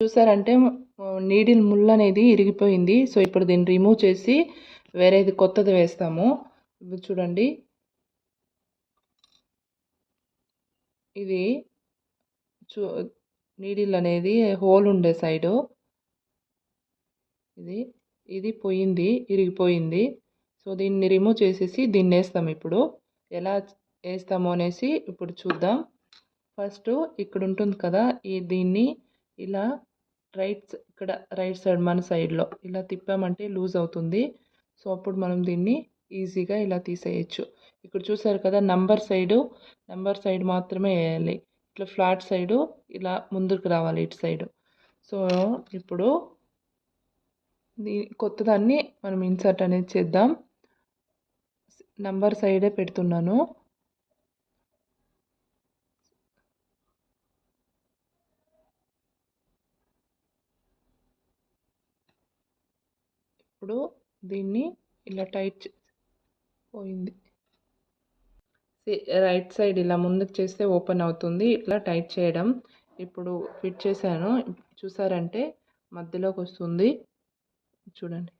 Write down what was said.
చూసారంటే నీడిల్ ముళ్ళు అనేది ఇరిగిపోయింది. సో ఇప్పుడు దీన్ని రిమూవ్ చేసి వేరేది కొత్తది వేస్తాము. ఇప్పుడు చూడండి, ఇది నీడిల్ అనేది హోల్ ఉండే సైడు ఇది పోయింది, ఇరిగిపోయింది. సో దీన్ని రిమూవ్ చేసేసి దీన్ని వేస్తాం. ఇప్పుడు ఎలా వేస్తాము అనేసి ఇప్పుడు చూద్దాం. ఫస్ట్ ఇక్కడ ఉంటుంది కదా, దీన్ని ఇలా ఇక్కడ రైట్ సైడ్ మన సైడ్లో ఇలా తిప్పామంటే లూజ్ అవుతుంది. సో అప్పుడు మనం దీన్ని ఈజీగా ఇలా తీసేయచ్చు. ఇక్కడ చూసారు కదా, నంబర్ సైడ్ మాత్రమే వేయాలి. ఇట్లా ఫ్లాట్ సైడు ఇలా ముందుకు రావాలి ఇటు సైడు. సో ఇప్పుడు కొత్తదాన్ని మనం ఇన్సర్ట్ అనేది చేద్దాం. నంబర్ సైడే పెడుతున్నాను. ఇప్పుడు దీన్ని ఇలా టైట్ పోయింది. రైట్ సైడ్ ఇలా ముందుకు చేస్తే ఓపెన్ అవుతుంది. ఇట్లా టైట్ చేయడం. ఇప్పుడు ఫిట్ చేశాను. చూసారంటే మధ్యలోకి వస్తుంది చూడండి.